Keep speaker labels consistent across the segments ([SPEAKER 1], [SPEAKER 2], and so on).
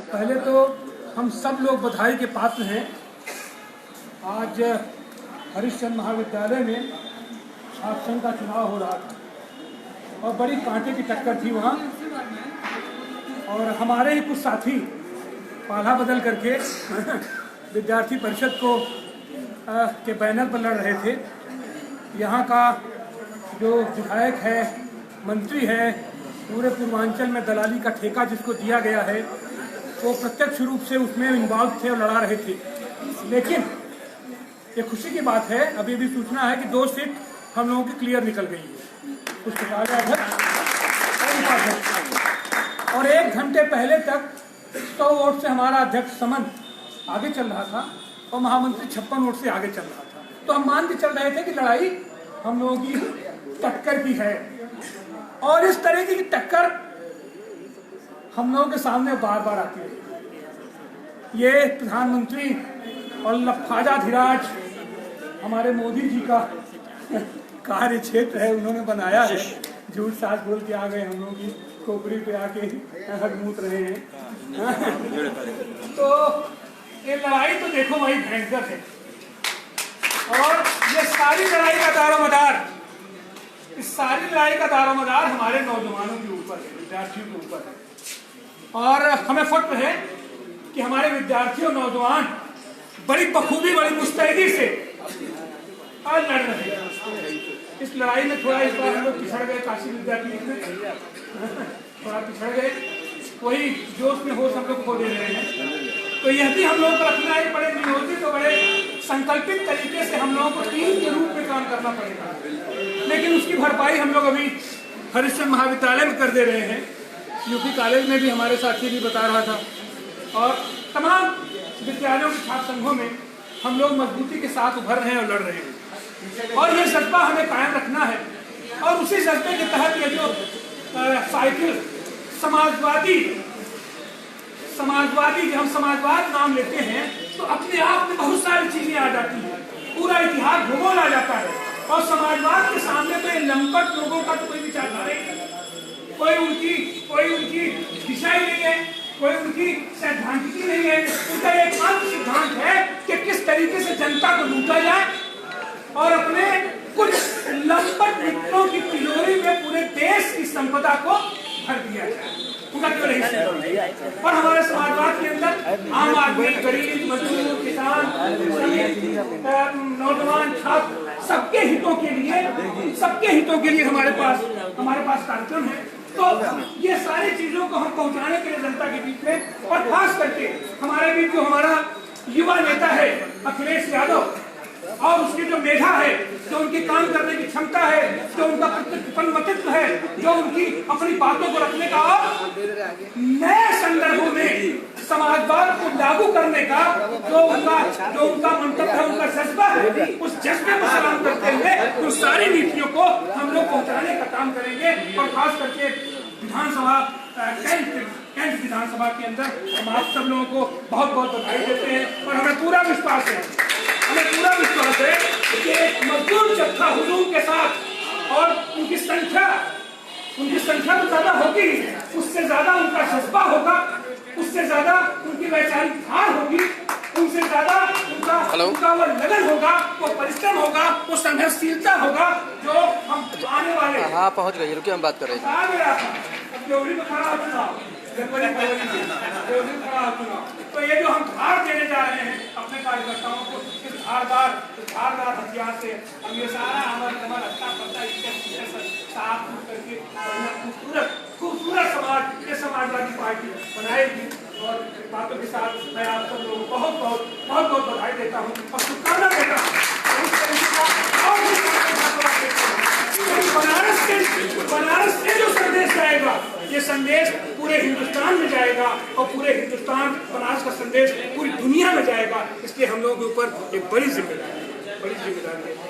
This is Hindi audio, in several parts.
[SPEAKER 1] पहले तो हम सब लोग बधाई के पात्र हैं। आज हरिश्चंद्र महाविद्यालय में छात्र संघ का चुनाव हो रहा था और बड़ी कांटे की टक्कर थी वहाँ। और हमारे ही कुछ साथी पाला बदल करके विद्यार्थी परिषद को के बैनर पर लड़ रहे थे। यहाँ का जो विधायक है, मंत्री है, पूरे पूर्वांचल में दलाली का ठेका जिसको दिया गया है, वो प्रत्यक्ष रूप से उसमें इन्वॉल्व थे और लड़ा रहे थे। लेकिन ये खुशी की बात है, अभी भी सूचना है कि 2 सीट हम लोगों की क्लियर निकल गई है, पुस्तकालय अध्यक्ष और 1 घंटे पहले तक 100 वोट से हमारा अध्यक्ष समन आगे चल रहा था और महामंत्री 56 वोट से आगे चल रहा था। तो हम मान के चल रहे थे कि लड़ाई हम लोगों की टक्कर की है और इस तरह की टक्कर हम लोगों के सामने बार बार आती है। ये प्रधानमंत्री और लफाजाधिराज हमारे मोदी जी का कार्य क्षेत्र है, उन्होंने बनाया है। झूठ साच बोल के आ गए, हम लोगों की खोपड़ी पे आके हगमूत रहे हैं। तो ये लड़ाई तो देखो भाई भयंकर है और ये सारी लड़ाई का दारोमदार, इस सारी लड़ाई का दारोमदार हमारे नौजवानों के ऊपर है, विद्यार्थियों के ऊपर है। और हमें फख्र है कि हमारे विद्यार्थी और नौजवान बड़ी बखूबी, बड़ी मुस्तैदी से आज लड़ रहे हैं। इस लड़ाई में थोड़ा इस बार हम लोग पिछड़ गए, काशी विद्यापीठ में थोड़ा पिछड़ गए, वही जोश में होश हम लोग खो दे रहे हैं। तो यह भी हम लोगों को रखना है, बड़े नियोजित और बड़े संकल्पित तरीके से हम लोगों को टीम के रूप में काम करना पड़ेगा। लेकिन उसकी भरपाई हम लोग अभी हरिश्चंद्र महाविद्यालय में कर दे रहे हैं। यूपी कॉलेज में भी हमारे साथी भी बता रहा था और तमाम विद्यालयों के छात्र संघों में हम लोग मजबूती के साथ उभर रहे हैं और लड़ रहे हैं और ये जज्बा हमें कायम रखना है। और उसी जज्बे के तहत ये जो साइकिल समाजवादी जब हम समाजवाद नाम लेते हैं तो अपने आप में बहुत सारी चीजें आ जाती हैं, पूरा इतिहास भूगोल आ जाता है। और समाजवाद के सामने तो ये लंपट लोगों का तो कोई विचारधारा नहीं है, कोई उनकी दिशा ही नहीं है, कोई उनकी सैद्धांतिकी नहीं है। उनका एकमात्र सिद्धांत है कि किस तरीके से जनता को लूटा जाए और अपने कुछ लंपट मित्रों की तिजोरी में पूरे देश की संपदा को भर दिया जाए। उनका क्यों नहीं? और हमारे समाजवाद के अंदर आम आदमी, गरीब, मजदूर, किसान, नौजवान, छात्र, सबके हितों के लिए हमारे पास कार्यक्रम है। तो ये सारी चीजों को हम पहुंचाने के लिए जनता के बीच में, और खास करके हमारे बीच जो हमारा युवा नेता है अखिलेश यादव और उसकी जो मेधा है, जो उनकी काम करने की क्षमता है, जो उनका प्रतिपन्नत्व है, जो उनकी अपनी बातों को रखने का और नए संदर्भों में समाजवाद को लागू करने का जो उनका मंतव्य है, उनका जज्बा है, उस जज्बे को सलाम करते हुए उन सारी नीतियों को हम लोग पहुंचाने का काम करेंगे। और खास करके विधानसभा कैंट विधानसभा के अंदर हम आप सब लोगों को बहुत बहुत बधाई देते हैं और हमें पूरा विश्वास है कि एक मजदूर जत्था हुजूम के साथ, और उनकी संख्या तो ज्यादा होगी, उससे ज्यादा उनका जज्बा होगा, उससे ज्यादा उनकी वैचारिक धार होगी, उनसे ज्यादा उनका वो लगन होगा, वो परिश्रम होगा, वो संघर्षशीलता होगा जो हम आने वाले।
[SPEAKER 2] हाँ पहुँच गए, रुकिए हम बात कर रहे हैं।
[SPEAKER 1] तो ये जो हम धार देने जा रहे हैं अपने कार्यकर्ताओं को, इस धारदार हथियार से हम ये सारा अमल अच्छा पड़ता है साफ करके खूबसूरत समाज, ये समाजवादी पार्टी बनाएगी। और बातों के साथ मैं आप सब लोगों को बहुत बधाई देता हूँ और शुभकामना देता हूँ। बनारस से जो संदेश जाएगा, ये संदेश पूरे हिंदुस्तान में जाएगा और पूरे हिंदुस्तान बनारस का संदेश पूरी दुनिया में जाएगा। इसलिए हम लोगों के ऊपर एक बड़ी जिम्मेदारी है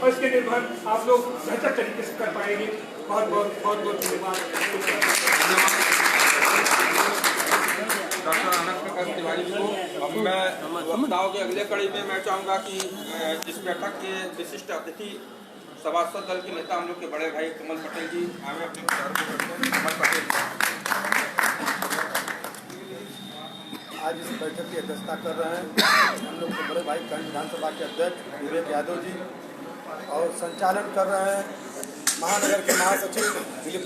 [SPEAKER 1] और इसके निर्भर आप लोग बेहतर तरीके से कर पाएंगे। बहुत धन्यवाद।
[SPEAKER 3] डॉक्टर आनंद प्रकाश तिवारी को अब मैं वक्ताओं के अगले कड़ी में मैं चाहूँगा कि इस बैठक के विशिष्ट अतिथि सभासद दल के नेता हम लोग के बड़े भाई कमल पटेल जी आगे अपने विचार को रखते हैं। कमल पटेल
[SPEAKER 4] आज इस बैठक की अध्यक्षता कर रहे हैं हम लोग के बड़े भाई खंड विधानसभा के अध्यक्ष विवेक यादव जी, और संचालन कर रहे हैं महानगर के महासचिव दिलीप